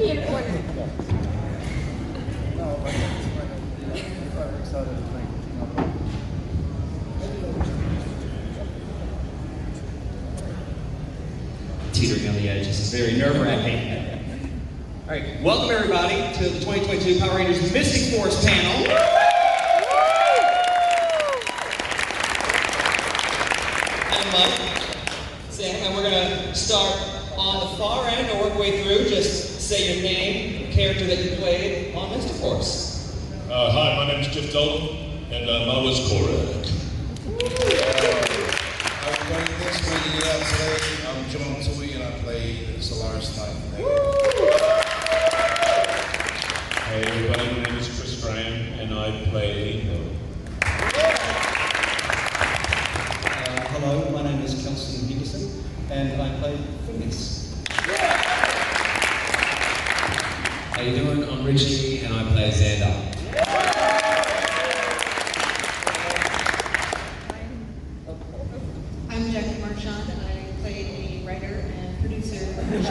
Teetering on the edge. This is very nerve-wracking. All right, welcome everybody to the 2022 Power Rangers Mystic Force panel. I'm Mike, Sam, and we're going to start on the far end and work our way through. Just say your name, the character that you played on Mystic Force. Hi, my name is Jeff Dalton, and I was Korak. Everybody, thanks for making it out today. I'm John Tui, and I played Solaris Knight. Hey everybody, my name is Chris Graham, and I play Lino. Hello, my name is Kelsey Peterson, and I play Phoenix. How you doing? I'm Richie, and I play Xander. I'm Jackie Marchand. I played a writer and producer of the show.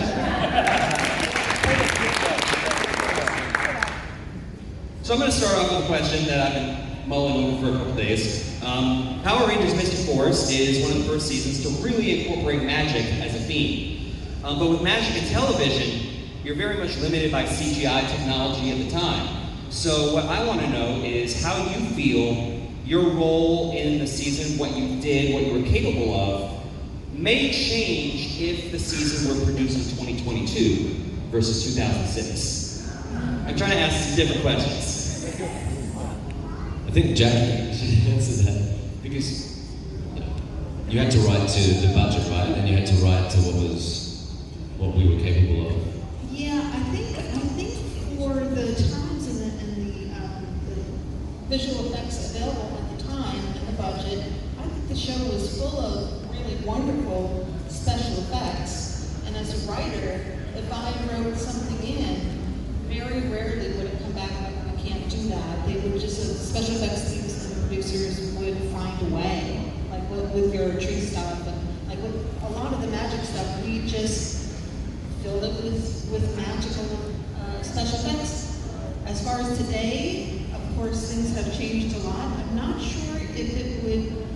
So I'm going to start off with a question that I've been mulling over for a couple days. Power Rangers Mystic Force is one of the first seasons to really incorporate magic as a theme. But with magic in television, you're very much limited by CGI technology at the time. So what I want to know is how you feel your role in the season, what you did, what you were capable of, may change if the season were produced in 2022 versus 2006. I'm trying to ask some different questions. I think Jackie should answer that because you had to write to the budget, right? And you had to write to what we were capable of. Yeah, I think for the times and the visual effects available at the time and the budget, I think the show was full of really wonderful special effects. And as a writer, if I wrote something in, very rarely would it come back like, we can't do that. They would just, special effects teams and producers would find a way, like with your tree stuff, and like with a lot of the magic stuff, we just filled it with magical special effects. As far as today, of course, things have changed a lot. I'm not sure if it would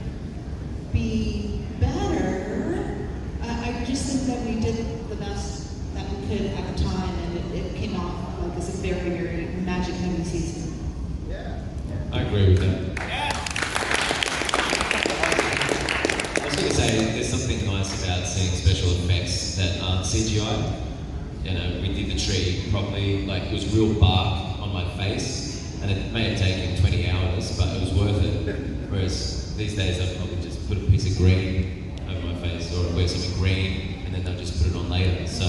be better. I just think that we did the best that we could at the time, and it came off like as a very, very magic-heavy season. I agree with that. I was going to say, there's something nice about seeing special effects that aren't CGI. You know, we did the tree properly, like it was real bark on my face, and it may have taken 20 hours, but it was worth it. Whereas these days I'll probably just put a piece of green over my face, or wear something green, and then they'll just put it on later. So,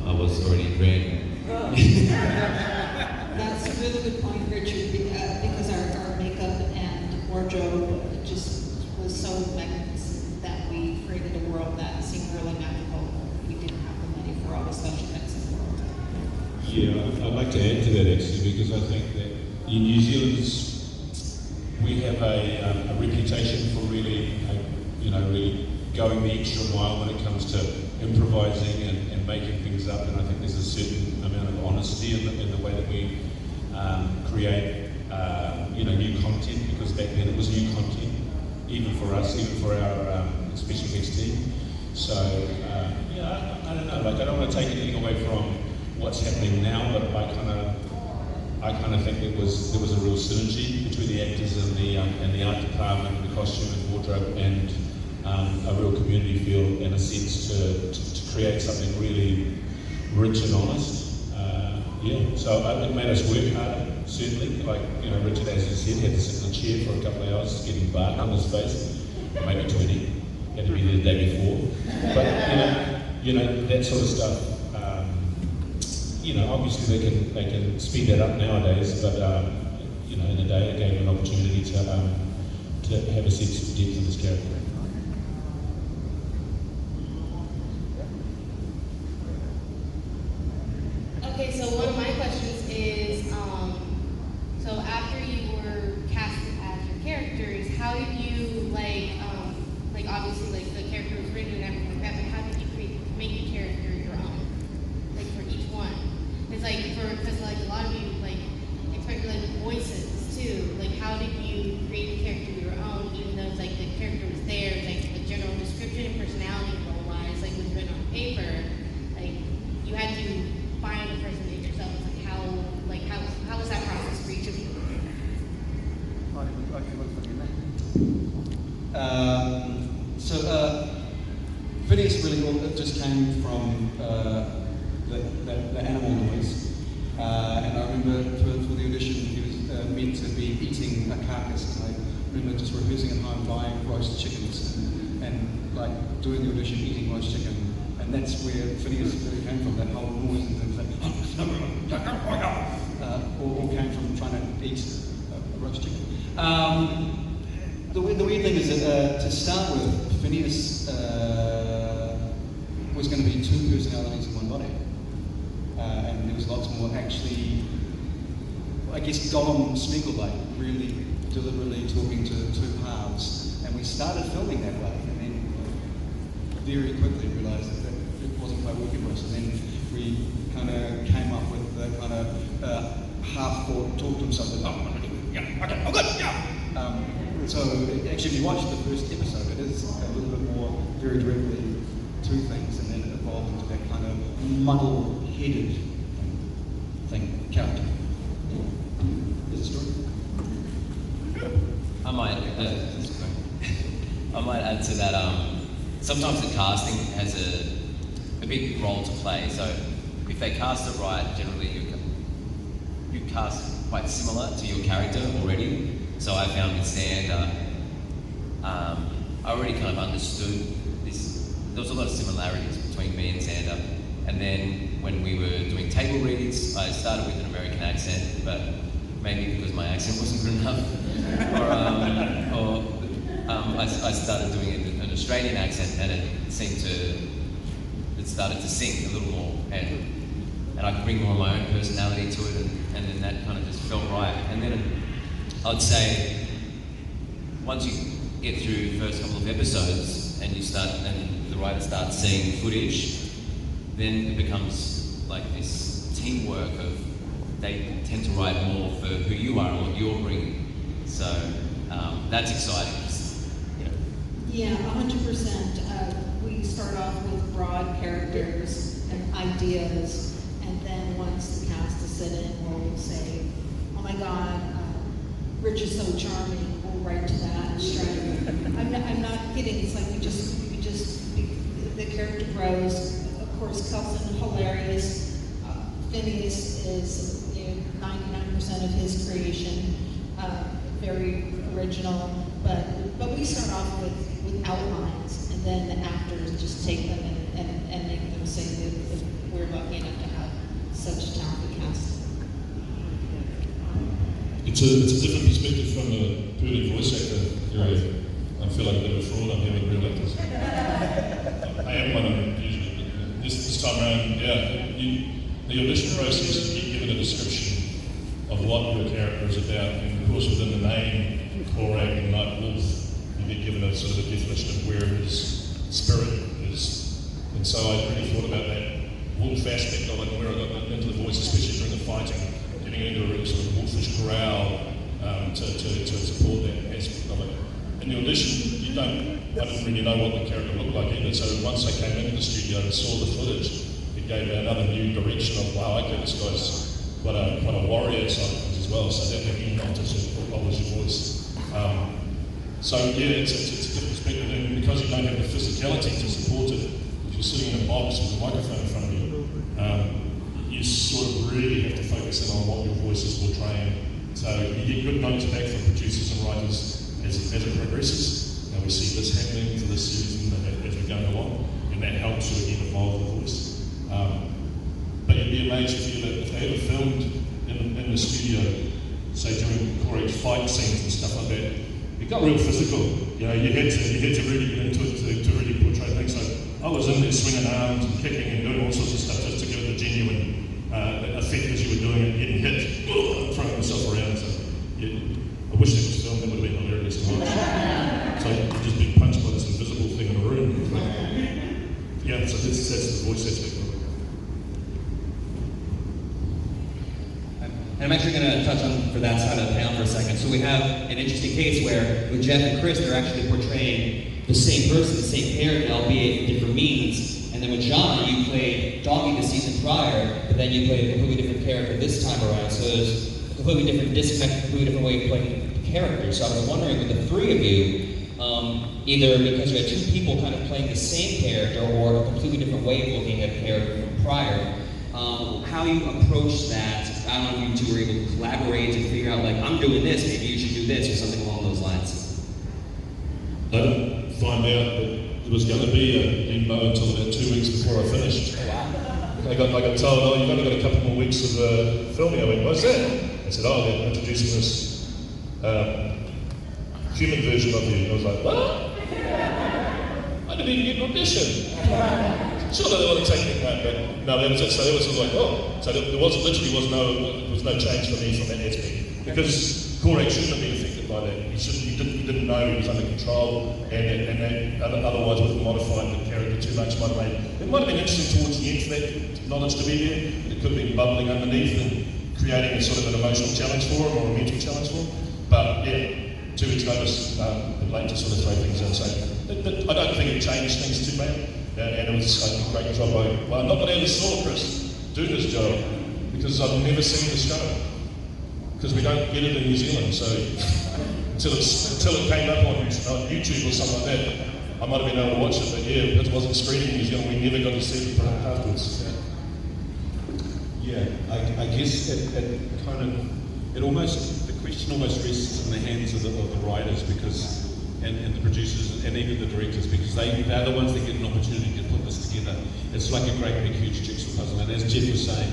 I was already green. That's a really good point, Richard, because our makeup and wardrobe just was so magnificent that we created a world that seemed really magical. We didn't have the money for all the special effects in the world. Yeah, I'd like to add to that actually, because I think that in New Zealand we have a reputation for really, really going the extra mile when it comes to improvising and making things up, and I think there's a certain amount of honesty in the way that we create new content, because back then it was new content, even for us, even for our special effects team. So I don't know, like I don't want to take anything away from what's happening now, but I kind of think there was a real synergy between the actors and the art department, and the costume and wardrobe, and a real community feel and a sense to create something really rich and honest. So it made us work harder, certainly. Like, Richard, as you said, had to sit in a chair for a couple of hours getting bark on his face, maybe 20, had to be there the day before. But, that sort of stuff, obviously they can speed that up nowadays, but, in the day it gave an opportunity to have a sense of depth of this character. Okay, so one of my questions is, so after you were casted as your characters, how did you obviously the character was written and everything like that, but how did you make the character your own? Like for Phineas really cool. It just came from the animal noise. And I remember for the audition, he was meant to be eating a carcass. And I remember just rehearsing at home, buying roast chickens and like doing the audition, eating roast chicken. And that's where Phineas really came from, that whole noise and things like, all came from trying to eat a roast chicken. The weird thing is that to start with, Phineas was going to be two personalities in one body. And there was lots more actually, I guess, Gollum Smeagolite really deliberately talking to two halves. And we started filming that way, and then very quickly realised that it wasn't quite working for us. And then we kind of came up with the kind of half-thought talk to himself, like, oh, yeah, okay, oh good, yeah. So actually, if you watch the first episode, it is a little bit more very directly two things, and then it evolved into that kind of muddle-headed character. Is a story? I might add to that. Sometimes the casting has a big role to play. So if they cast it right, generally you cast quite similar to your character already. So I found with Xander, I already kind of understood this. There was a lot of similarities between me and Xander. And then when we were doing table reads, I started with an American accent, but maybe because my accent wasn't good enough, or I started doing an Australian accent, and it started to sink a little more, and I could bring more of my own personality to it, and then that kind of just felt right. And then I'd say once you get through the first couple of episodes and the writer starts seeing footage, then it becomes like this teamwork of they tend to write more for who you are and what you're bringing. So that's exciting. Yeah, 100%. We start off with broad characters and ideas, and then once the cast is set in, we'll say, oh my God, Rich is so charming, we'll write to that and straight. I'm not kidding, it's like we just the character grows. Of course, Kelson, hilarious. Phineas is 99% of his creation, very original. But we start off with outlines, and then the actors just take them and make them sing if we're lucky enough to have such a talented cast. It's a different perspective from the purely voice actor area. I feel like a bit of a fraud. I'm having real actors. I am one usually, but this time around, the audition process, you get given a description of what your character is about, and of course within the name, Korag and Night Wolf, you get given a sort of a definition of where his spirit is. And so I really thought about that wolf aspect of it, and where I got into the voice, especially during the fighting, getting into a really sort of wolfish growl to support that aspect of it. In the audition, I didn't really know what the character looked like either, so once I came into the studio and saw the footage, it gave another new direction of, wow, okay, this guy's quite a warrior side of things as well, so that made me want to sort of, what was your voice? So yeah, it's a different perspective, and because you don't have the physicality to support it, if you're sitting in a box with a microphone in front of you, you sort of really have to focus in on what your voice is portraying. So you get good notes back from producers and writers as it progresses. We see this happening for this season as we're going along, and that helps sort of evolve the voice. But you'd be amazed if they ever filmed in the studio, say during Korag's fight scenes and stuff like that, it got real physical. You had to really get into it to really portray things. So I was in there swinging arms and kicking and doing all sorts of stuff just to give it the genuine effect as you were doing it, getting hit, throwing myself around. So I wish that was filmed. That would have been hilarious to watch. So just being punched by this invisible thing in the room. Yeah, so that's the voice aspect of it. And I'm actually going to touch on for that side of the panel for a second. So we have an interesting case where with Jeff and Chris, they're actually portraying the same person, the same character, albeit in different means. And then with John, you played Doggy the season prior, but then you played a completely different character this time around. So there's a completely different disconnect, a completely different way of playing the character. So I was wondering, with the three of you, either because you had two people kind of playing the same character or a completely different way of looking at a character from prior. How you approach that, I don't know if you two were able to collaborate and figure out, like, I'm doing this, maybe you should do this, or something along those lines. I didn't find out that there was going to be a limbo until about 2 weeks before I finished. I got told, oh, you've only got a couple more weeks of filming. I went, what's that? I said, oh, they're introducing this human version of you. And I was like, what? I didn't even get an audition. Sure, they would have taken it, but no, that was it. So there was sort of like, oh, so there was no change for me from that aspect, because Korak shouldn't have been affected by that. He didn't know he was under control, and that otherwise would have modified the character too much. It might have been interesting towards the end for that knowledge to be there. It could have been bubbling underneath and creating a sort of an emotional challenge for him or a mental challenge for him. But yeah, 2 weeks notice, a bit late to sort of throw things in. So I don't think it changed things too bad. And it was a great job by not that I ever saw Chris do this job, because I've never seen the show, because we don't get it in New Zealand. So until it came up on YouTube or something like that, I might have been able to watch it. But yeah, it wasn't screening in New Zealand. We never got to see the product afterwards. Yeah, I guess it kind of, the question almost rests in the hands of the writers, because, and the producers and even the directors, because they're the ones that get an opportunity to put this together. It's like a great big huge jigsaw puzzle. And as Jeff was saying,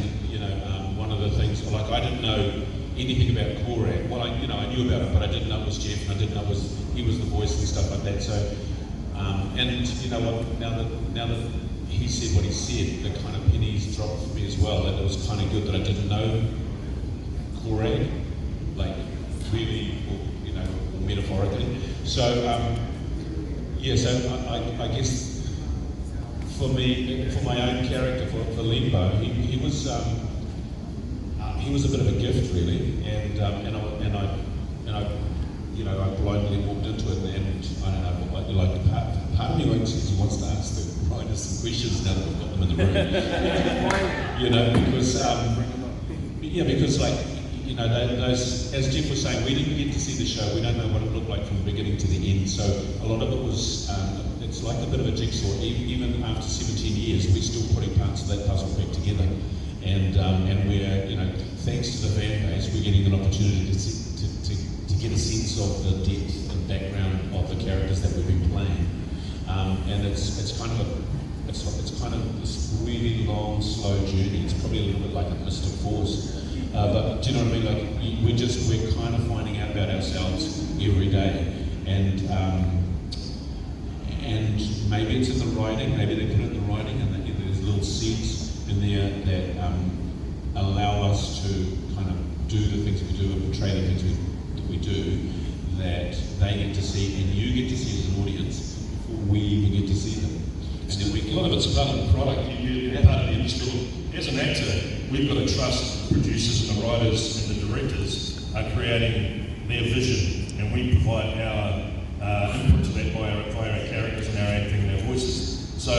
one of the things, like, I didn't know anything about Korak. Well, I knew about it, but I didn't know it was Jeff, and I didn't know he was the voice and stuff like that. So, and you know what? Now that he said what he said, the kind of pennies dropped for me as well. That it was kind of good that I didn't know Korak, like really, metaphorically. So, I guess for me, for my own character, for Limbo, he was a bit of a gift, really, and I blindly walked into it, and I don't know, like part of me wants to ask the writers some questions now that we've got them in the room, because like. Those, as Jeff was saying, we didn't get to see the show. We don't know what it looked like from the beginning to the end. So a lot of it was, it's like a bit of a jigsaw. Even after 17 years, we're still putting parts of that puzzle back together. And we're, thanks to the fan base, we're getting an opportunity to get a sense of the depth and background of the characters that we've been playing. And it's kind of this really long, slow journey. It's probably a little bit like a Mystic Force. But do you know what I mean? Like we're kind of finding out about ourselves every day, and maybe it's in the writing. Maybe they put it in the writing, and there's little seeds in there that allow us to kind of do the things we do and portray the things that we do, that they get to see and you get to see as an audience before we even get to see them. And then A lot of it's part of the product. You're part of the industry. As an actor, we've got to trust the producers and the writers and the directors are creating their vision, and we provide our input to that via our characters and our acting and our voices. So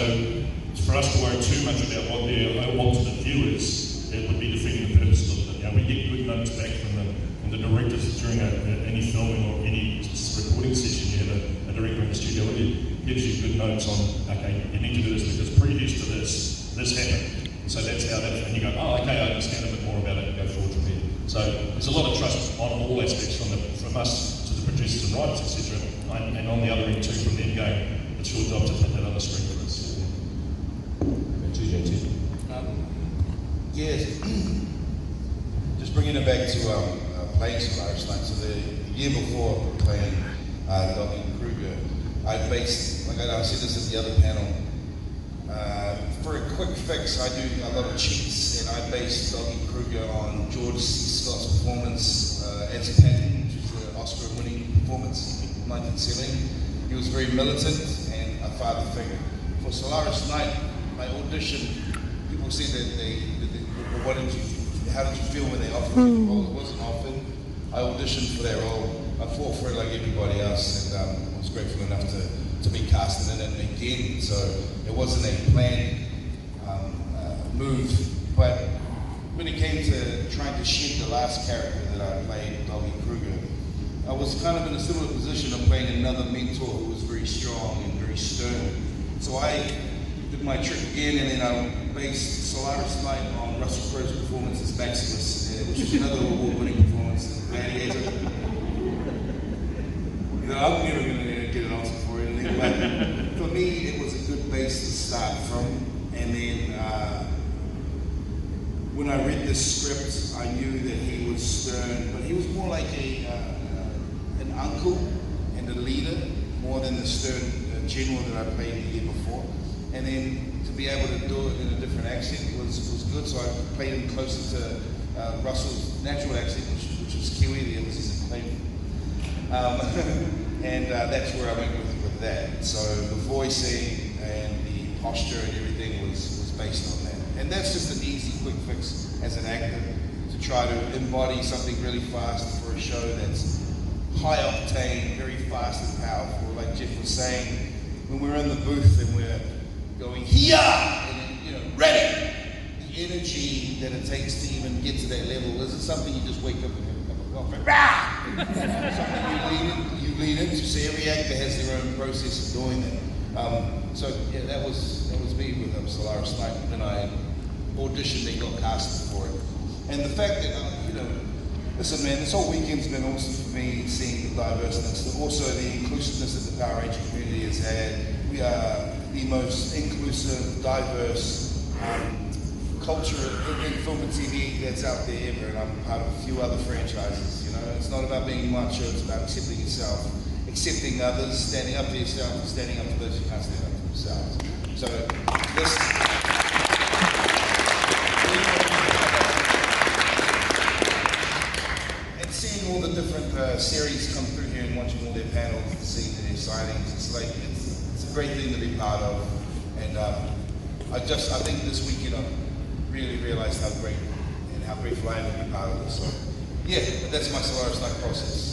for us to worry too much about what their ultimate view is, it would be defeating the purpose of it. We get good notes back from the directors during any filming or any recording session. You have a director in the studio with you, gives you good notes on, okay, you need to do this because previous to this happened. So that's how that, and you go, oh, okay, I understand a bit more about it and go forward from there. So there's a lot of trust on all aspects from us to the producers and writers, etc. And on the other end too, from them going, it's your job to put that on the screen for us. Yes, just bringing it back to playing Solaris Night. So the year before playing Doggy Kruger, I based, like I said this at the other panel, for a quick fix, I do a lot of cheats, and I based Doggy Kruger on George C. Scott's performance as Patton, which was an Oscar-winning performance in 1970. He was very militant and a father figure. For Solaris Night, my audition, people said how did you feel when they offered you the role? It wasn't offered. I auditioned for that role. I fought for it like everybody else, and I was grateful enough to be casted in it again. So it wasn't a planned move, but when it came to trying to shed the last character that I played, Doggy Kruger, I was kind of in a similar position of playing another mentor who was very strong and very stern. So I did my trick again, and then I based Solaris Knight on Russell Crowe's performance as Maximus, which was another award-winning performance in Gladiator. I'm never going to get an answer for it, but for me, it was a good base to start from. And then when I read the script, I knew that he was stern, but he was more like an uncle and a leader, more than the stern general that I played the year before. And then to be able to do it in a different accent was good, so I played him closer to Russell's natural accent, which was Kiwi, the emphasis in playing. And that's where I went with that. So the voicing and the posture and everything was based on that. And that's just an easy, quick fix as an actor, to try to embody something really fast for a show that's high octane, very fast and powerful. Like Jeff was saying, when we're in the booth and we're going here and ready, the energy that it takes to even get to that level isn't something you just wake up and have a cup of coffee. Rah! Something you lead into. So every actor has their own process of doing that. So yeah, that was me with Solaris Knight. When I auditioned, they got casted for it. And the fact that listen, man, this whole weekend's been awesome for me, seeing the diverseness, also the inclusiveness that the Power Ranger community has had. We are the most inclusive, diverse culture in film and TV that's out there ever, and I'm part of a few other franchises. It's not about being macho, it's about accepting yourself, accepting others, standing up to yourself, and standing up to those who can't stand up to themselves. So this. Seeing all the different series come through here and watching all their panels and seeing their signings, it's a great thing to be part of. And I think this weekend I really realized how great and how grateful I am to be part of this. So yeah, that's my Solaris Knight process.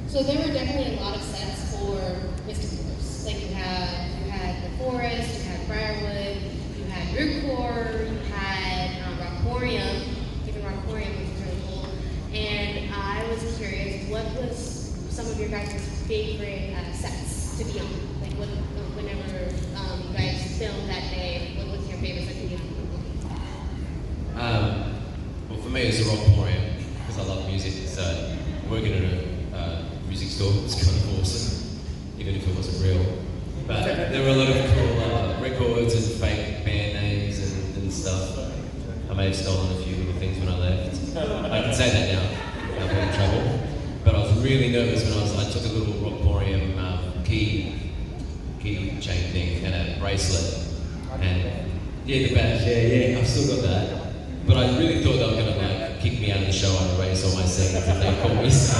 So there were definitely a lot of sets for Mystic Force. Like you had the forest, you had Briarwood, you had Root Core, you had Rockporium, even Rockporium, which was really cool. And I was curious, what was some of your guys' favorite sets to be on? Like whenever you guys filmed that day, what was your favorite set to be on? Well, for me, it's the Rockporium, because I love music. So working at a music store was kind of awesome, even if it wasn't real. But there were a lot of cool records and fake band names and stuff. I may have stolen a few little things when I left. I can say that now, I'm in trouble. But I was really nervous when I took a little Rockporium key chain thing and a bracelet. And yeah, the badge, yeah, I've still got that. But I really thought they were going to kick me out of the show and erase all my scenes if they called me. So,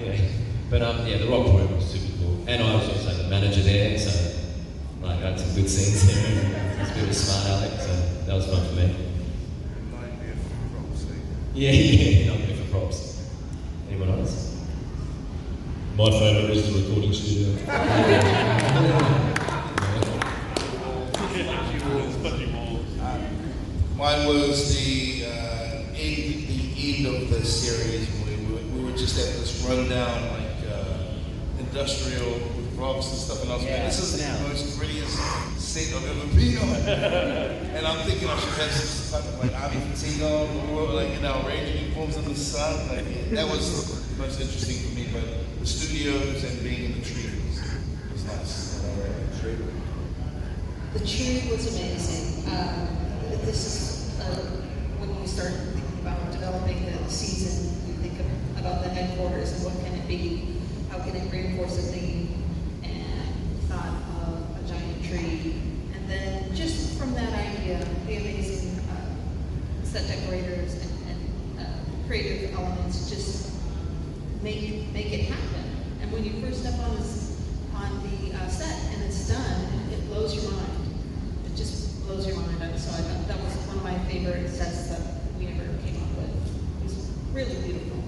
yeah. But yeah, the Rockporium was super cool. And I was also the manager there, so I had some good scenes there. I was a bit of a smart aleck, so that was fun for me. Yeah, not good for props. Anyone else? My favourite was the recording studio. Mine was the end of the series. We were just at this rundown, like industrial with rocks and stuff, and I was like, this is the most prettiest set I've ever been on. And I'm thinking I should have some type of like army fatigue on, or like in our ranger uniforms in the sun. Like, that was the most interesting for me. But the studios and being in the tree was nice. The tree was amazing. This is when you start thinking about developing the season, you think about the headquarters and what can it be, how can it reinforce a theme, and thought of a giant tree. And then just from that idea, the amazing set decorators and creative elements just make it happen. And when you first step on the set and it's done, it blows your mind. It just blows your mind. So I thought that was one of my favorite sets that we ever came up with. It was really beautiful.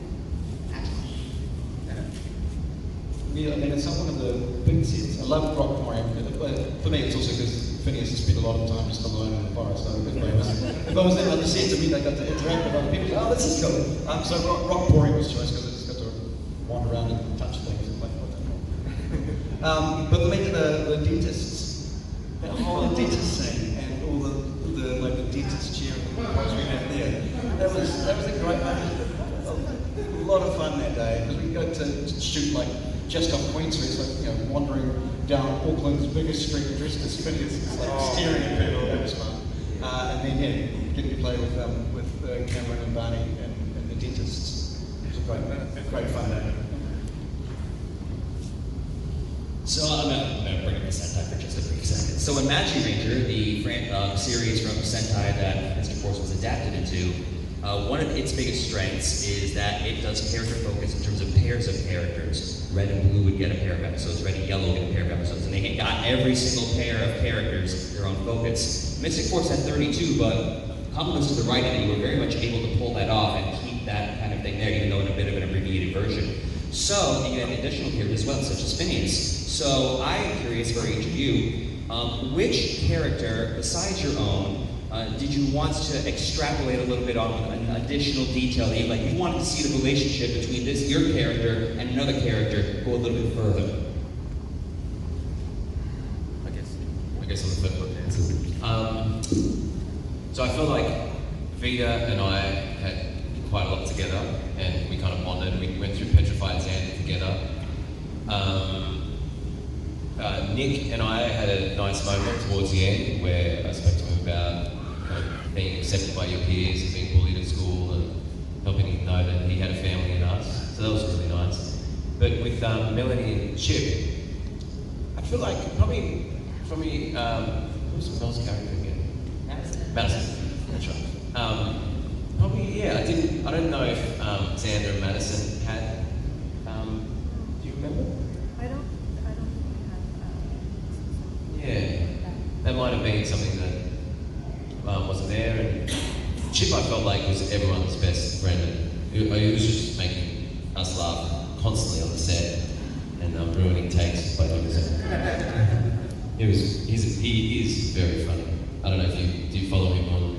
Yeah, I mean, it's not one of the big sets. I love Rockporium, but for me it's also because Phineas has spent a lot of time just alone in the forest. So if I was there on the set, I mean, I got to interact with other people. Oh, this is cool. So rock pouring was choice because I just got to wander around and touch things and like what that. But the dentists, that whole dentist scene and all the like the dentist chair and the pose we had there, that was a great a lot of fun that day because we got to shoot like just off Queen Street, so wandering down Auckland's biggest street dressed as Phineas, like staring at people. That was fun. And then getting to play with Cameron and Barney and the dentists. It was a great fun day. So I'm going to bring up the Sentai for just a brief second. So in Magic Ranger, the series from Sentai that Mr. Force was adapted into, one of its biggest strengths is that it does character focus in terms of pairs of characters. Red and Blue would get a pair of episodes, Red and Yellow would get a pair of episodes, and they got every single pair of characters their own focus. Mystic Force had 32, but compliments to the writing, you were very much able to pull that off and keep that kind of thing there, even though in a bit of an abbreviated version. So you had additional characters as well, such as Phineas. So I'm curious for each of you, which character, besides your own, did you want to extrapolate a little bit on an additional detail that you wanted to see the relationship between your character and another character go a little bit further? I guess on the flip book answer. So I feel like Vita and I had quite a lot together, and we kind of bonded. We went through Petrified Xander together. Nick and I had a nice moment towards the end where I spoke to him about being accepted by your peers and being bullied at school and helping him know that he had a family in us. So that was really nice. But with Melanie and Chip, I feel like probably for me, who was Mel's character again? Madison. That's right. Probably, yeah. I don't know if Xander and Madison had. Do you remember? I don't think I have. Yeah, that might have been something that wasn't there. And Chip, I felt like was everyone's best friend. He was just making us laugh constantly on the set and ruining takes by doing so. He is very funny. I don't know if you follow him on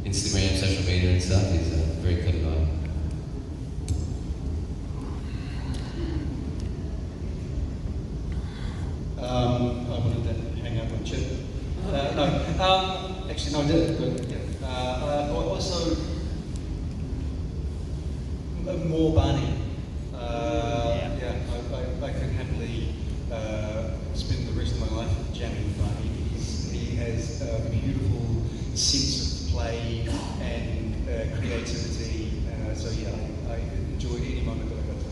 Instagram, social media and stuff. He's a very clever guy. I wanted to hang out with Chip. Actually, no, I did. But yeah. Also, more Barney. I could happily spend the rest of my life jamming with Barney. He has a beautiful sense of play and creativity. So yeah, I enjoyed any moment that I got to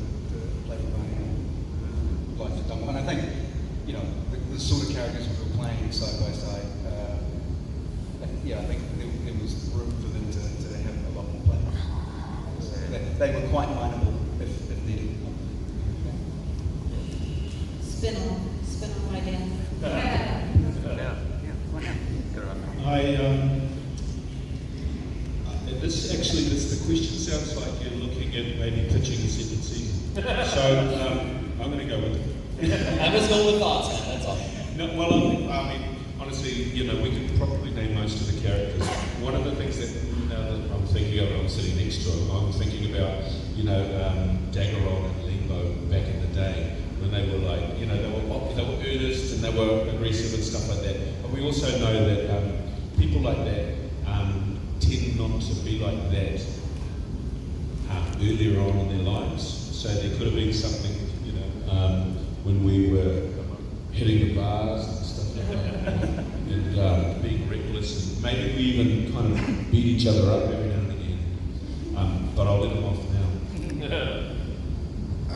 play with Barney. Life had done well. And I think, the sort of characters we were playing side by side, I think there was room for them to have a lot more play. So they were quite mineable if needed. Spin on idea. The question sounds like you're looking at maybe pitching a second season. So I'm going to go with it. I'm just going with thoughts, man. That's all. No, well, I mean, honestly, we could probably name most of the characters. One of the things that I'm thinking of, I'm sitting next to him, I'm thinking about, Daggeron and Limbo back in the day when they were like, they were earnest and they were aggressive and stuff like that. But we also know that people like that tend not to be like that earlier on in their lives. So there could have been something, when we were hitting the bars and stuff like that, and being reckless, and maybe we even kind of beat each other up every now and again. But I'll let them off now. I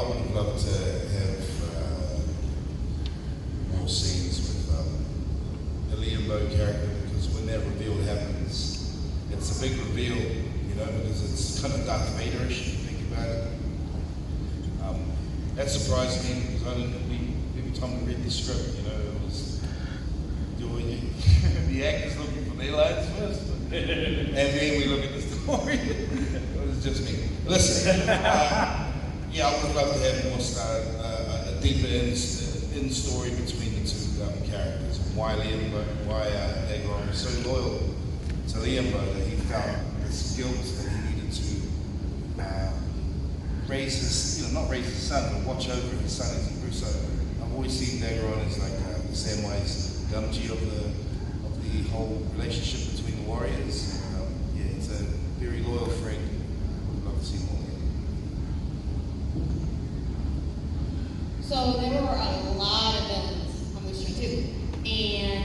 would have loved to have more scenes with the Limbo character, because when that reveal happens, it's a big reveal, because it's kind of Darth Vader-ish if you think about it. That surprised me because every time we read the script, it was doing it. The actors looking for their lines first, and then we look at the story. It was just me. Listen, I would have loved to have more a deeper in story between the two characters. why Dagon was so loyal to Liam, that he felt the skills that he needed to raise his, not raise his son, but watch over his son as he grew. So I've always seen Dagon as like Samwise Gamgee of the whole relationship between the warriors. Yeah, he's a very loyal friend. Would love to see more. So there were a lot of villains on this show too, and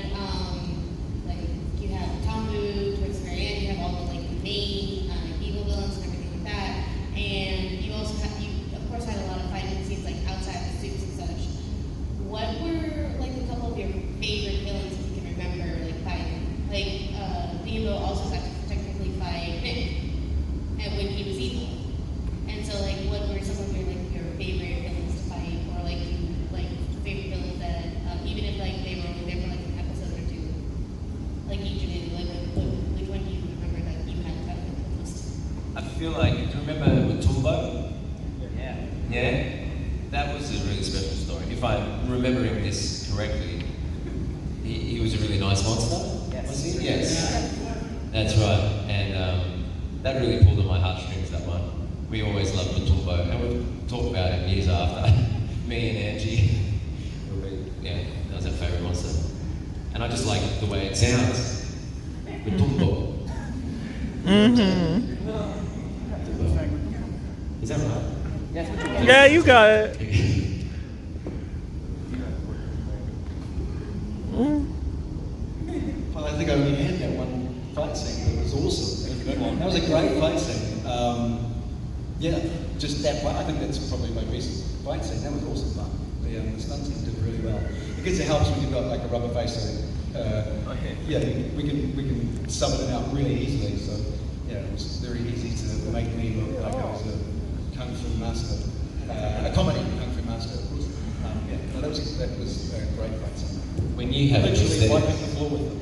like you have Tombu towards the very end, you have all the like main evil villains and everything like that, and you also have of course had a lot of fighting scenes like outside the suits and such. What were like a couple of your favorite villains if you can remember like fighting? Like Nemo also got to technically fight Nick, and when he was evil, and so like what were some of your like your favorite villains to fight, or like favorite villains that even if like they were only there for like an episode or two, like each and every which one do you remember that you had to fight with the most? I feel like, do you remember Matumbo? Yeah. Yeah? That was a really special story. If I'm remembering this correctly, he was a really nice monster? Yes. Was he? Yes. That's right. And that really pulled on my heartstrings, that one. We always loved Matumbo, and we've talked about him years after. Me and Angie. Yeah, that was our favourite monster. And I just like the way it sounds. Matumbo. Is that right? Yeah, you got it. Well, I think I only had that one fight scene, but it was awesome. It was a good one. That was a great fight scene. Yeah, just that fight. I think that's probably my best fight scene. That was awesome fun. The stunt team did really well. I guess it helps when you've got like a rubber face. So, yeah, we can sub it out really easily. So yeah, it was very easy to make me look like I was a kung fu master, a comedy kung fu master. Of course. Yeah, no, that was a great fight scene. When you have Literally it, wiping the floor with them.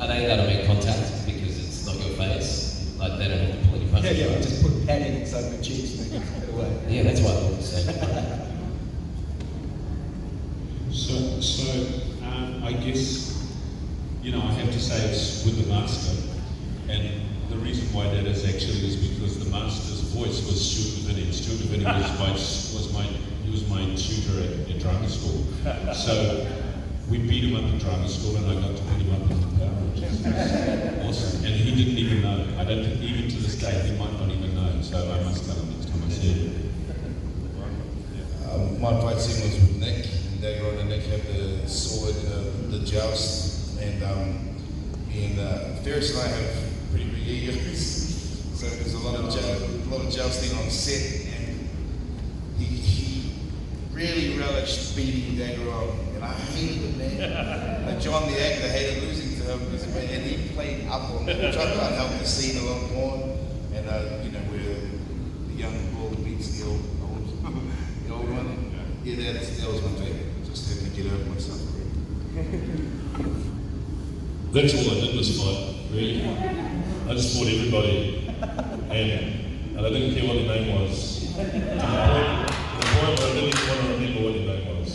are they able to make contact because it's not your face? Like they don't have to pull any punches? Yeah, right? just put padding inside my cheeks and then get it away. Yeah, that's what I thought the same. I guess, I have to say it's with the master, and the reason why that is actually is because the master's voice was Stuart Vinnie. Stuart Vinnie was my tutor at drama school. So we beat him up in drama school, and I got to beat him up in the Power Rangers. Awesome. And he didn't even know. I don't think, even to this day, he might not even know. So I must tell him next time I see him. My fight scene was with Nick, and Dagon and Nick had the sword, the joust, and Ferris and I have pretty big egos, so there's a lot of jousting on set, and he really relished beating Dagon, and I hated it, man. Like John the actor hated losing to him, and he played up on it. We tried to help the scene a lot more, and where the young bull beats the old one. Yeah, that was my favorite. Just had to get over myself. That's all I did was fight, really. I just fought everybody, and I didn't care what their name was. To the point where I didn't even want to remember what their name was.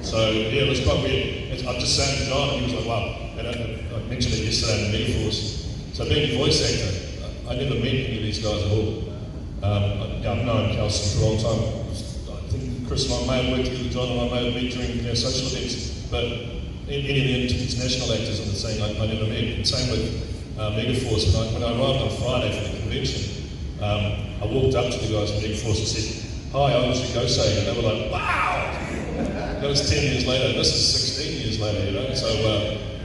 So yeah, it was quite weird. I was just saying to John, and he was like, wow. And I mentioned it yesterday in the Metaphors. So being a voice actor, I never met any of these guys at all. I've known Kelsey for a long time. I think Chris and I may have worked together, John and I may have met during their social events, but any of the international actors on the scene I never met. And same with Megaforce. When I arrived on Friday for the convention, I walked up to the guys at Megaforce and said, hi, I was your Gosei, and they were like, wow! That was 10 years later, this is 16 years later, So,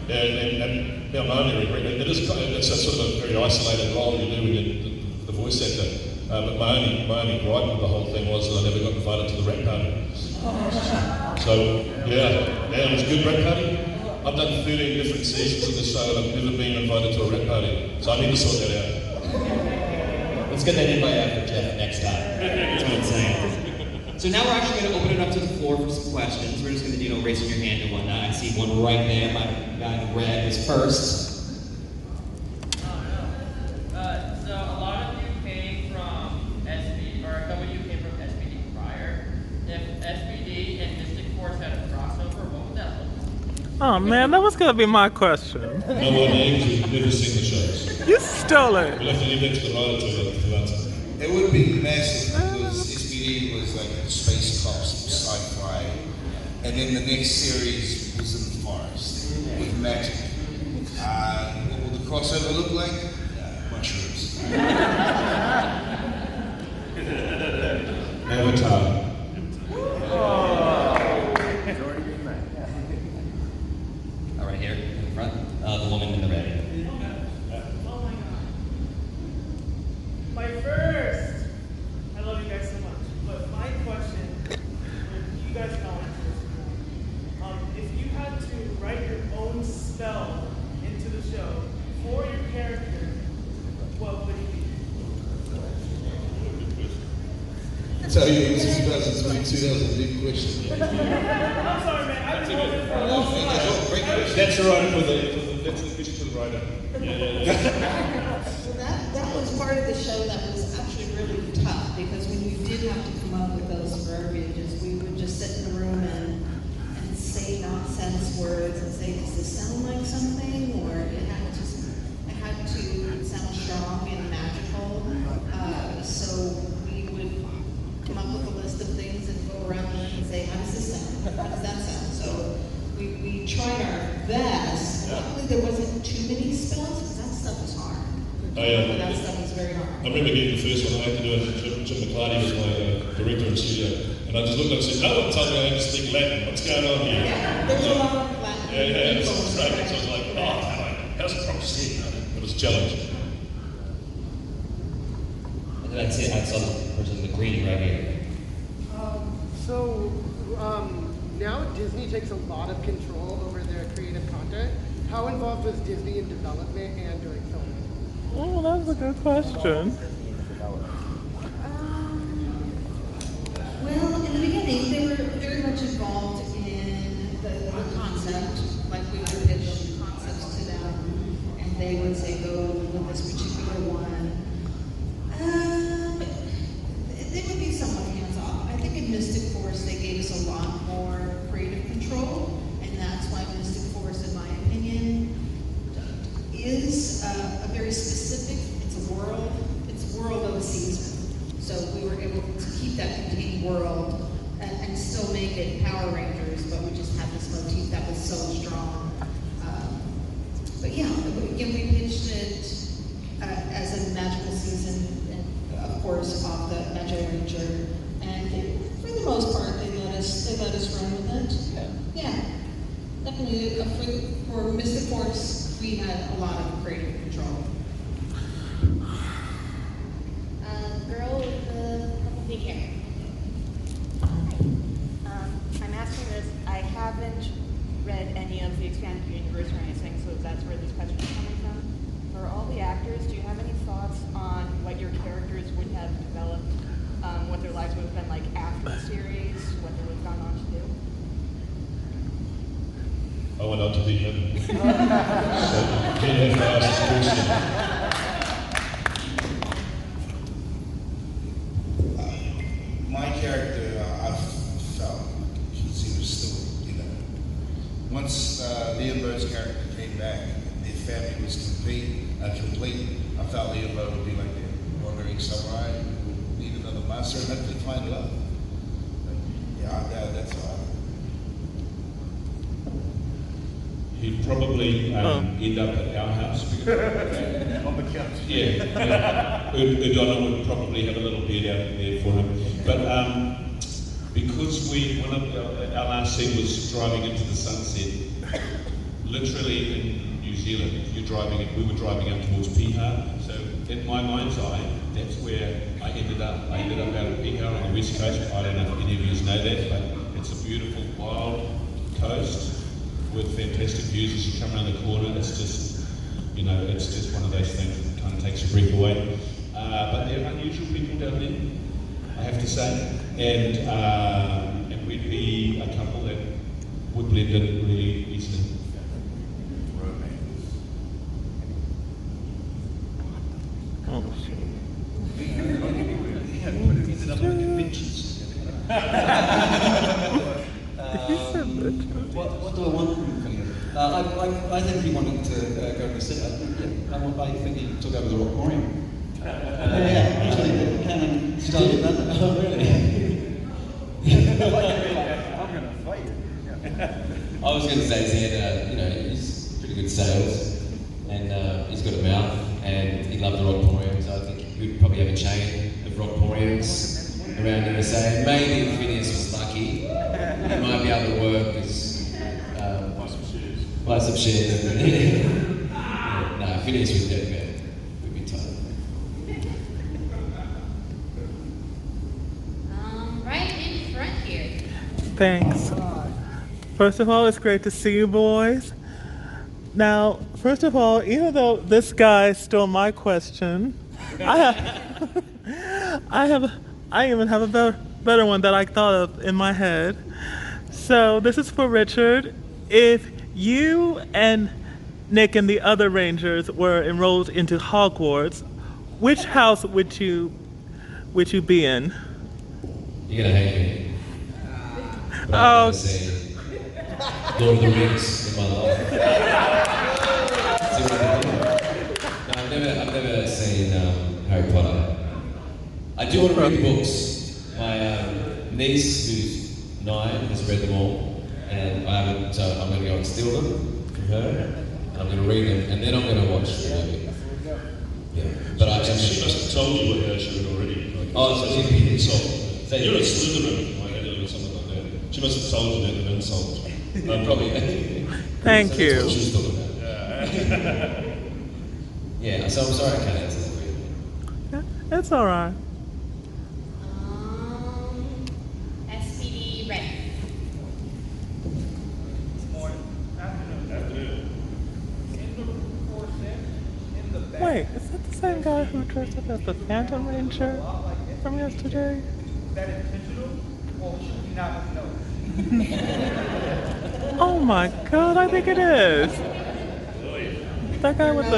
and my only regret, it's a sort of a very isolated role you do when you're the voice actor. But my only gripe with the whole thing was that I never got invited to the rap party. So, yeah, it was a good rap party. I've done 13 different seasons of the show and I've never been invited to a rap party. So I need to sort that out. Let's get that invite out for Jeff next time. That's what I'm saying. So now we're actually going to open it up to the floor for some questions. We're just going to, raising your hand and whatnot. I see one right there. My guy in red is first. So a lot of you came from SPD, or a couple of you came from SPD prior. If SPD and Mystic Force had a crossover, what would that look like? Oh man, that was gonna be my question. No, our names, we've never seen the shows. You stole it. We'll have to leave that to the writer to answer. It would be massive because SPD was like space cops, sci-fi, and then the next series was in the forest with magic. What will the crossover look like? Mushrooms. Avatar. Right here in the front, the woman in the red. Oh my god. My first. I love you guys so much. But my question, you guys know this. If you had to write your own spell into the show for your character, what would it be? I tell you, in 2022, that was a big question. I'm sorry, man. I've been holding it for a long time. Great question. That's all right that's the question for the writer. Well, that was part of the show that was actually really tough because when we did have to come up with those verbiages, we would just sit in the room and say nonsense words and say, does this sound like something? Or it had to sound strong and magical. So we would come up with a list of things and go around and say, how does this sound? How does that sound? So we tried our best. Luckily, there wasn't too many spells because that stuff was hard. That stuff was very hard. I remember getting the first one I had to do it. Jim McClarty was my director in studio. And I just looked up and said, no one told me I had to speak Latin. What's going on here? Yeah, there's a lot of Latin. Yeah, it was great. So I was like, how's it proper said? It was a challenge. That's it. I saw the person in the green right here. Now Disney takes a lot of control over their creative content. How involved was Disney in development and during filming? Oh, that was a good question. Well, in the beginning, they were very much involved in the concept. Like we would pitch concepts to them, and they would say, go with this particular one. They would be somewhat hands-off. I think in Mystic Force, they gave us a lot more creative control, and that's why Mystic Force, in my opinion, is a very specific, it's a world of a season. So we were able to keep that contained world and still make it Power Rangers, but we just had this motif that was so strong. But yeah, again, we pitched it as a magical season, and of course off the Metro Ranger, and for the most part, they let us run with it. Yeah, definitely. For Mystic Force, we had a lot of creative control. Girl with the purple pink hair. I'm asking this, I haven't read any of the expanded universe or anything, so that's where this question is coming from. For all the actors, do you have any thoughts on what your characters would have developed, what their lives would have been like after the series, what they would have gone on to do? I went out to be him. So, can't have to ask this question. My character, I felt he was still, once Liam Bo's character came back, their family was complete. I felt Liam Bo would be like a wandering samurai who would need another master and hopefully find love. But, yeah, that's all right. He'd probably end up at our house. On the couch. Yeah. Udonna would probably have a little bed out there for him. But because our last scene was driving into the sunset, literally in New Zealand, we were driving up towards Piha. So in my mind's eye, that's where I ended up. I ended up out at Piha on the west coast. I don't know if any of you know that, but it's a beautiful wild coast with fantastic views as you come around the corner. It's just, it's just one of those things that kind of takes your breath away. But they're unusual people down there, I have to say. And we'd be a couple that would blend in really easily. What do I want from your I think he wanted to go to the city. I think he took over the Rockmorium. Yeah, actually, came and started that. Oh, really? I'm going to fight you. I was going to say he had, he's pretty good sales, and he's got a mouth, and he loved the Rockmorium, so I think he would probably have a chain of Rockmoriums around USA. Maybe if Phineas was lucky, he might be able to work as buy some shares. No, Phineas would be tough. Right in front here. Thanks. First of all, it's great to see you boys. Now, first of all, even though this guy stole my question, I even have a better one that I thought of in my head. So this is for Richard. If you and Nick and the other Rangers were enrolled into Hogwarts, which house would you be in? You're gonna hate me. But Oh. I've never seen Lord of the Rings in my life. No, I've never seen Harry Potter. I do want to read the books. My niece, who's 9, has read them all, and I haven't. So I'm going to go and steal them from her, and I'm going to read them, and then I'm going to watch the movie. Yeah, but She must have told you what she read already. Like, so she'd be insult. You're a Slytherin, or something like that. She must have told you that an insult. Probably. Thank you. That's what she's talking about. Yeah, so I'm sorry I can't answer that for you. It's all right. SPD ready. Afternoon. Wait, is that the same guy who dressed up as the Phantom Ranger from yesterday? Is that intentional, or should we not know? Oh my God, I think it is. That guy with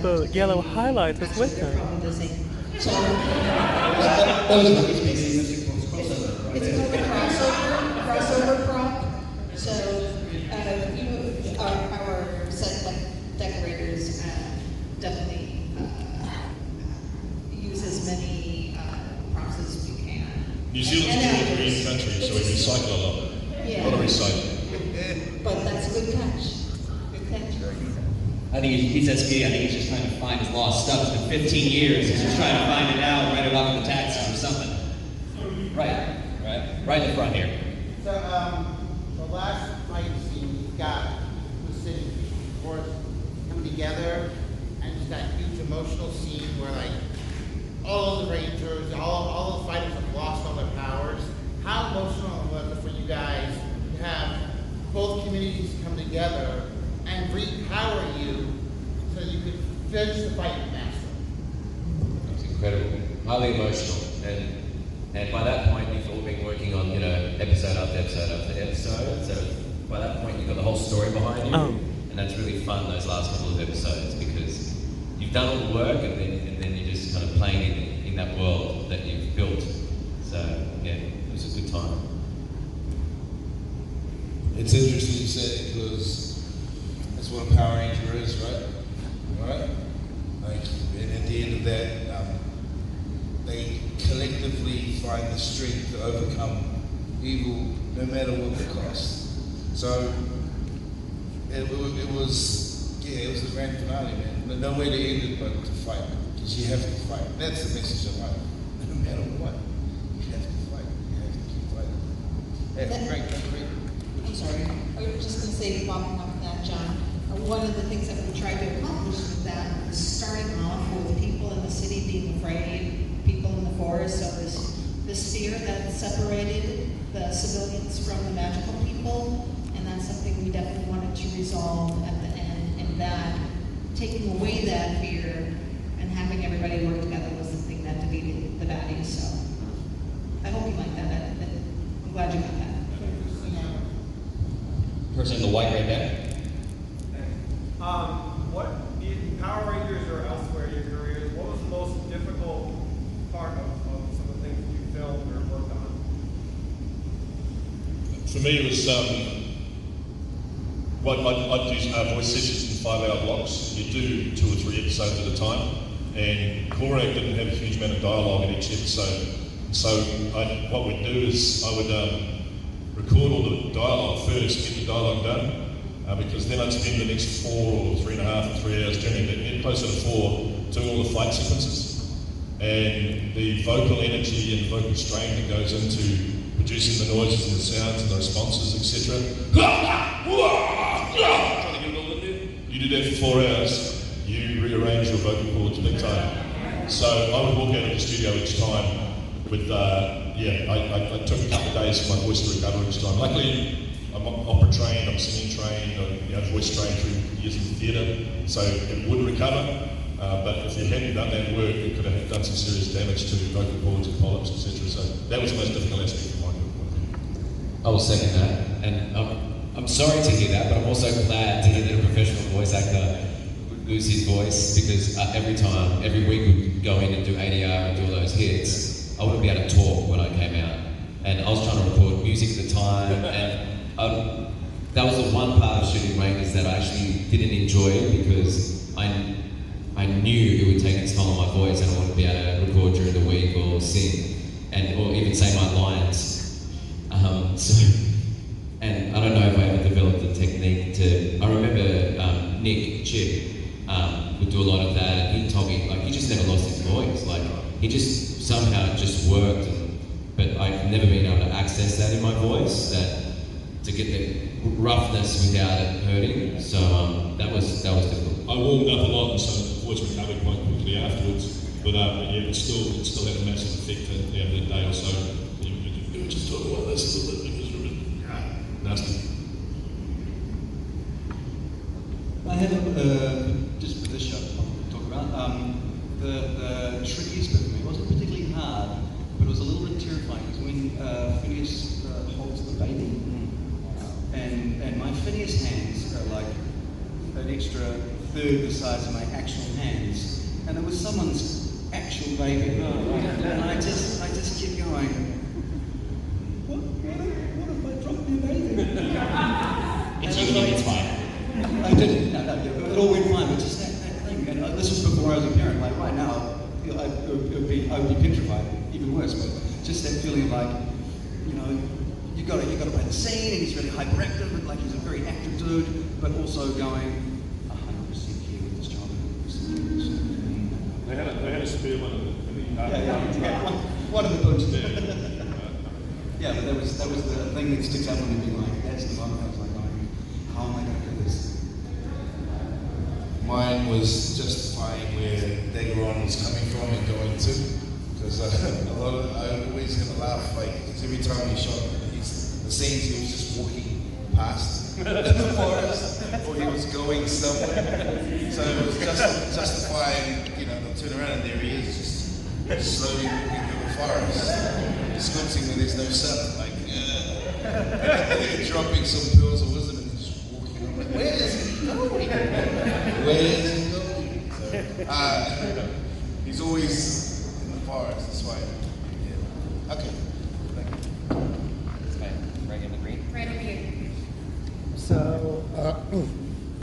the yellow highlights is with him. So, it's more of a crossover prop. So, our set decorators definitely use as many props as we can. New Zealand's a green country, so we recycle a lot. Yeah. A lot of recycling. But that's a good catch. Good catch. I think he's SPD. I think he's just trying to find his lost stuff. It's been 15 years. He's just trying to find it out, write it off in the taxes or something. Right in the front here. So, the last fight scene, you've got the city force coming together, and just that huge emotional scene where, like, all the Rangers, all the fighters have lost all their powers. How emotional was it for you guys to have both communities come together and repower you so you could finish the fight with Master? It's incredible, highly emotional, and by that point you've all been working on episode after episode after episode. So by that point you've got the whole story behind you, and that's really fun those last couple of episodes because you've done all the work and then you're just kind of playing in that world that you've built. So yeah, it was a good time. It's interesting you say it because that's what a Power Ranger is, right? Right? Like, and at the end of that, they collectively find the strength to overcome evil, no matter what the cost. So it was the grand finale, man. No way to end it but to fight, because you have to fight. That's the message of life. No matter what, you have to fight. You have to keep fighting. Yeah, great. I'm sorry. I was just going to say, bobbing off that, John. One of the things that we tried to accomplish with that was starting off with people in the city being afraid, people in the forest, so this fear that separated the civilians from the magical people, and that's something we definitely wanted to resolve at the end, and that taking away that fear and having everybody work together was the thing that defeated the baddies, so I hope you like that. I'm glad you got that. Person in the white right there. What in Power Rangers or elsewhere in your careers, what was the most difficult part of some of the things you filmed or worked on? for me, it was I'd use voice sessions in 5-hour blocks. You do 2 or 3 episodes at a time, and Korak didn't have a huge amount of dialogue in each episode. So what we'd do is I would record all the dialogue first, get the dialogue done, because then I'd spend the next 4 or 3.5 or 3 hours generally, but get closer to 4, doing all the fight sequences. And the vocal energy and vocal strain that goes into producing the noises and the sounds and the responses, etc. Trying to get it all in there. You do that for 4 hours, you rearrange your vocal cords big time. So I would walk out of the studio each time with, I took a couple of days for my voice to recover each time. Luckily, I'm opera trained, I'm singing trained, I'm voice trained through years in theatre, so it would recover. But if you hadn't done that work, it could have done some serious damage to vocal cords and polyps, etc. So that was the most difficult aspect of my work. I will second that, and I'm sorry to hear that, but I'm also glad to hear that a professional voice actor would lose his voice, because every week we'd go in and do ADR and do all those hits. I wouldn't be able to talk when I came out, and I was trying to record music at the time, and that was the one part of shooting Rangers that I actually didn't enjoy, because I knew it would take its toll on my voice, and I wanted to be able to record during the week or sing, or even say my lines. And I don't know if I ever developed the technique to. I remember Nick Chip would do a lot of that, and he told me he just never lost his voice. He just somehow just worked, but I've never been able to access that in my voice, to get the roughness without it hurting. So that was difficult. I warmed up a lot, and so the voice recovered quite quickly afterwards. But it still had a massive effect at the end of the day or so. You were just talking about this a little bit, because it was nasty. I had just for this show to talk about, the trickiest bit for me wasn't particularly hard, but it was a little bit terrifying. It was when Phineas holds the baby, and my Phineas hands are like an extra third the size of my actual hands, and it was someone's actual baby, and I just kept going, what if I drop my baby? It's fine. I didn't, no, it all went fine, but just that thing, and this was before I was a parent, right now, I would be petrified, even worse, but just that feeling of you got to play the scene, and he's really hyperactive, and he's a very active dude, but also going 100% here with this job. They had a spare one in the one of the boots. Yeah, but that was the thing that sticks out when you've been that's the moment I was how am I going to do this? Mine was justifying where Dageron was coming from and going to, because I always have a laugh, because every time he shot the scenes, he was just walking past in the forest, or he was going somewhere. So it was justifying, they'll turn around and there he is, just slowly walking through the forest, squinting when there's no sun, dropping some pearls of wisdom and just walking on. Where is he going? Where is he going? So, he's always in the forest, that's why. Yeah. Okay. Thank you. Right in the green. Right over here. So,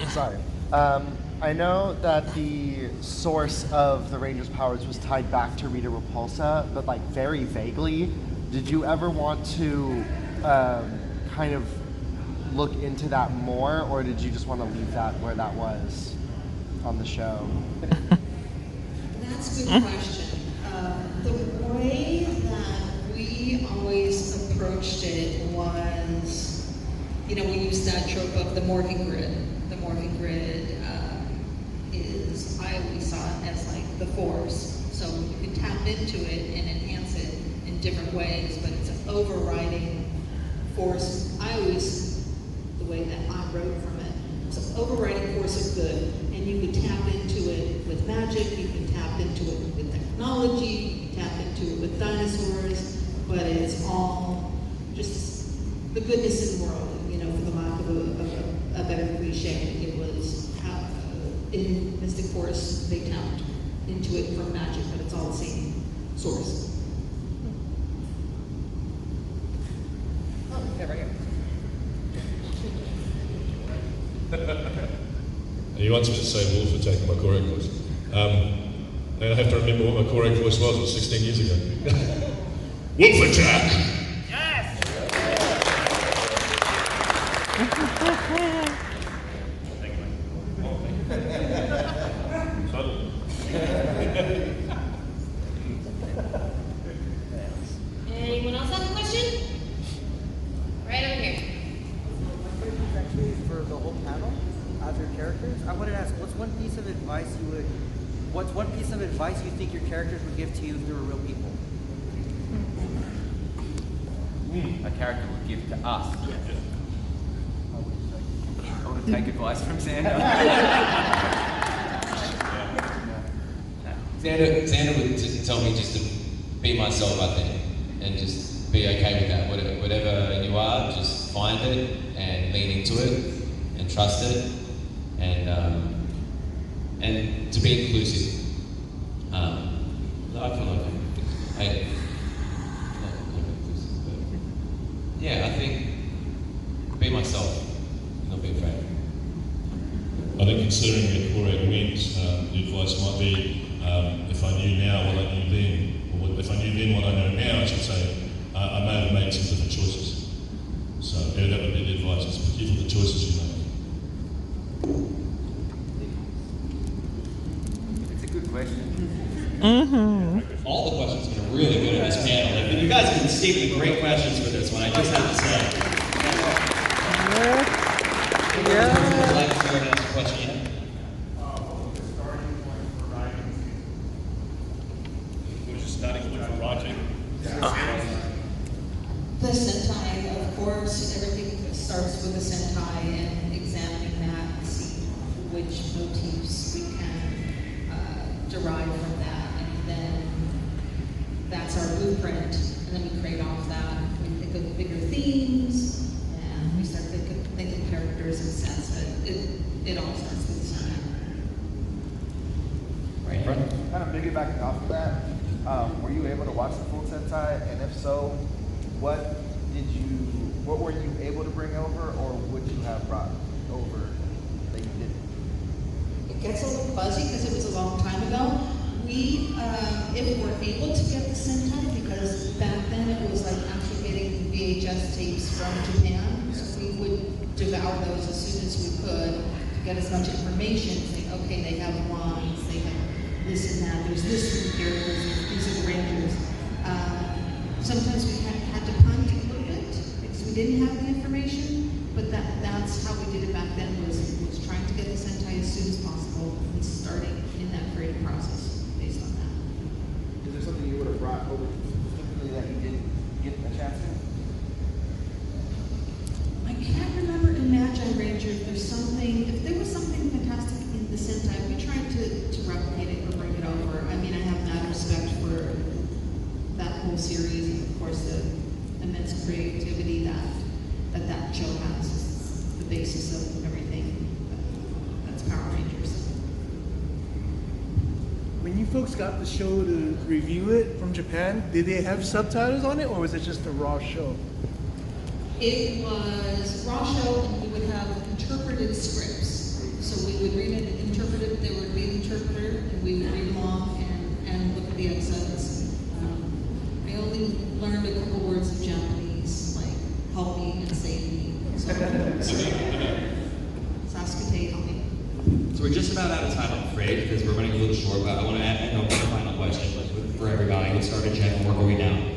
sorry. I know that the source of the Ranger's powers was tied back to Rita Repulsa, but very vaguely. Did you ever want to kind of look into that more, or did you just want to leave that where that was on the show? That's a good question. The way that we always approached it was, we used that trope of the Morphicon grid. The Morphicon grid I always saw it as the Force. So you can tap into it and enhance it in different ways, but it's an overriding force. The way that I wrote from it, it's an overriding force of good, and you can tap into it with magic, you can tap into it with technology, you can tap into it with dinosaurs, but it's all just the goodness in the world, for the lack of a better cliche. It was in Mystic Force, they tapped into it from magic, but it's all the same source. Oh, yeah, right here. he wants me to say wolf attack, my correct voice. And I have to remember what my correct voice was 16 years ago. Wolf attack! Anyone else have a question? Right over here. My question is actually for the whole panel, as your characters. I wanted to ask, what's one piece of advice you think your characters would give to you if they were real people? A character would give to us. I would take advice from Xander. Xander would tell me just to be myself, I think, and just be okay with that. Whatever you are, just find it and lean into it and trust it, and to be inclusive. I feel like I think be myself, not be afraid. I think considering your correct wins, the advice might be, if I knew now what I knew then, or if I knew then what I know now, I should say, I may have made some different choices. So yeah, that would be the advice, is be careful the choices you make. It's a good question. All the questions have been really good in this panel. Like, you guys have been stating great questions for this one, I just have to say. Would you like to start another question yet? What is your starting point for writing? The Sentai, of course, everything starts with the Sentai and examining that and see which motifs we can derive from that. And then that's our blueprint. And then we create off that. We think of bigger themes and we start thinking characters and sets. But it all starts with the Sentai. Right in front. Kind of piggybacking off of that, were you able to watch the full Sentai? And if so, what were you able to bring over, or would you have brought over that you didn't? It gets a little fuzzy because it was a long time ago. We, if we're able to get the Sentai, because back then it was like actually getting VHS tapes from Japan, so we would devour those as soon as we could to get as much information, saying, okay, they have lines, they have this and that, there's this in the characters, these are the rangers. Sometimes we had to punt a little bit because we didn't have the information, but that's how we did it back then, was trying to get the Sentai as soon as possible and starting in that creative process based on that. Is there something you would have brought over specifically that you didn't get a chance to? I can't remember in Magi Ranger if there's something, if there was something fantastic in the Sentai, we tried to replicate it or bring it over. I mean, I have mad respect for that whole series and of course the immense creativity that show has, the basis of everything. That's Power Rangers. When you folks got the show to review it from Japan, did they have subtitles on it or was it just a raw show? It was raw show and we would have interpreted scripts. So we would read it, interpret it, there would be an interpreter and we would read along and look at the episodes. I only learned a couple words of Japanese, like help me and save me. So, Sasuke, help me. So we're just about out of time, I'm afraid, because we're running a little short, but I want to add one final question for everybody. We'll start at Jen and work our way down.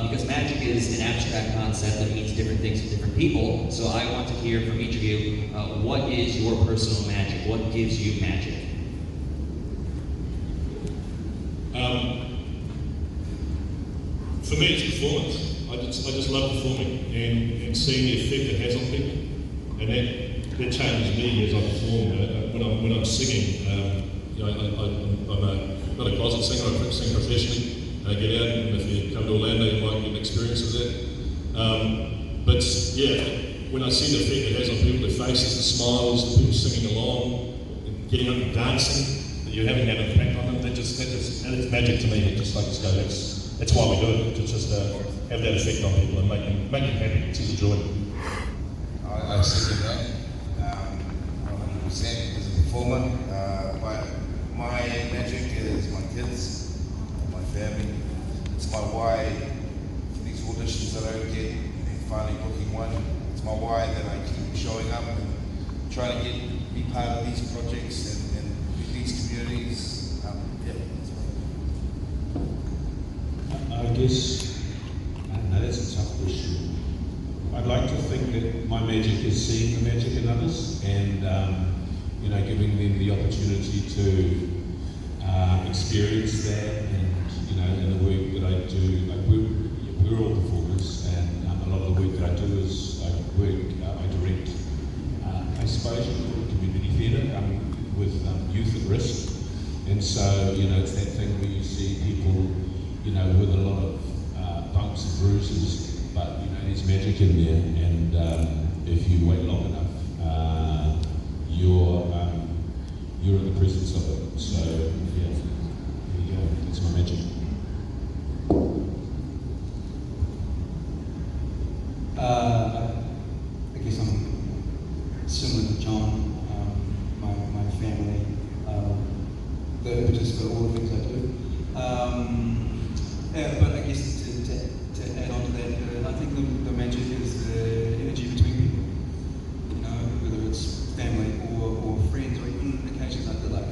Because magic is an abstract concept that means different things to different people, so I want to hear from each of you, what is your personal magic? What gives you magic? For me, it's performance. I just love performing and seeing the effect it has on people, and that changes me as I perform. When I'm singing, I'm not a closet singer. I sing professionally. I get out, and if you come to Orlando, you might get an experience of that. But yeah, when I see the effect it has on people, their faces, the smiles, the people singing along, and getting up and dancing, that you're having that impact on them, that is magic to me. It just like go, that's why we do it, to just have that effect on people and make them happy, see the joy. I second that 100% because of the performer, but my magic is my kids, my family. It's my why for these auditions that I don't get and finally booking one. It's my why that I keep showing up and trying to be part of these projects and these communities. I guess, I don't know, that's a tough question. I'd like to think that my magic is seeing the magic in others and, giving them the opportunity to experience that and, in the work that I do. Like we're all performers and a lot of the work that I do is I direct, I suppose you call it community theatre with youth at risk. And so, it's that thing where you see people, with a lot of bumps and bruises, but, there's magic in there. And if you wait long enough, you're in the presence of it. So, yeah, there you go. That's my magic. I guess I'm similar to John. My family, the impetus for all the things I do. But I guess to add on to that, I think the magic is the energy between people. Whether it's family or friends, or even occasions like that.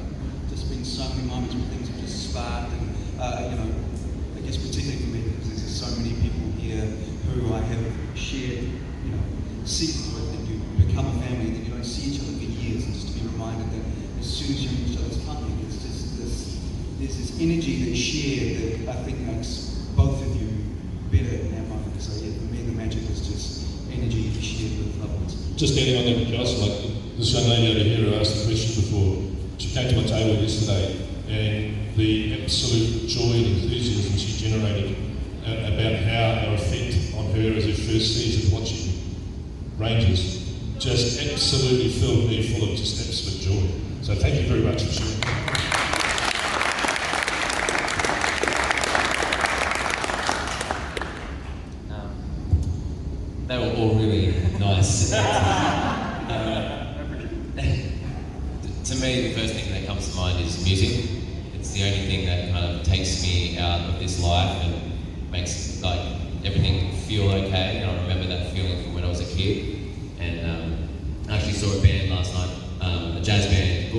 Just been so many moments where things have just sparked, and I guess particularly for me because there's so many people here who I have shared, secrets with, and you become a family, and then you don't see each other for years, and just to be reminded that as soon as you're in each other's company, there's this energy that's shared that I think makes both of you better in that moment. So yeah, for me the magic is just energy shared with loved ones. Just adding on that, Josh, like this young lady over here who asked the question before, she came to my table yesterday and the absolute joy and enthusiasm she generated about how our effect on her as her first season watching Rangers just absolutely filled me full of just absolute joy. So thank you very much for sharing. They were all really nice. To me, the first thing that comes to mind is music. It's the only thing that kind of takes me out of this life and makes everything feel okay. And I remember that feeling from when I was a kid. And I actually saw a band last night, a jazz band,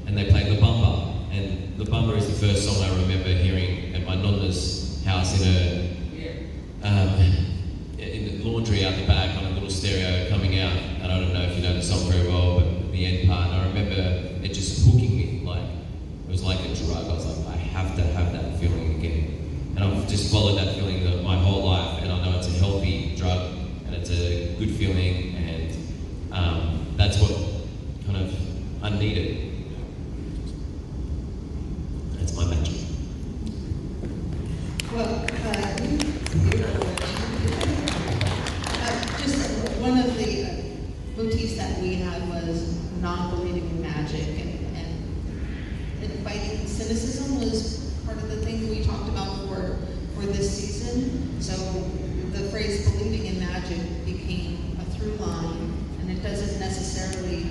and they played La Bamba. And La Bamba is the first song I remember hearing at my nonna's house in the laundry out the back on a little stereo coming out. And I don't know if you know the song very well, but the end part, and I remember it just hooking me. It was like a drug. I was like, I have to have that feeling again. And I've just followed that feeling my whole life, and I know it's a healthy drug and it's a good feeling, and that's what kind of I needed. That's my magic. Well, just one of the motifs that we had was non-believing in magic, and fighting cynicism was part of the thing we talked about for this season. So the phrase "believing in magic" became a through line, and it doesn't necessarily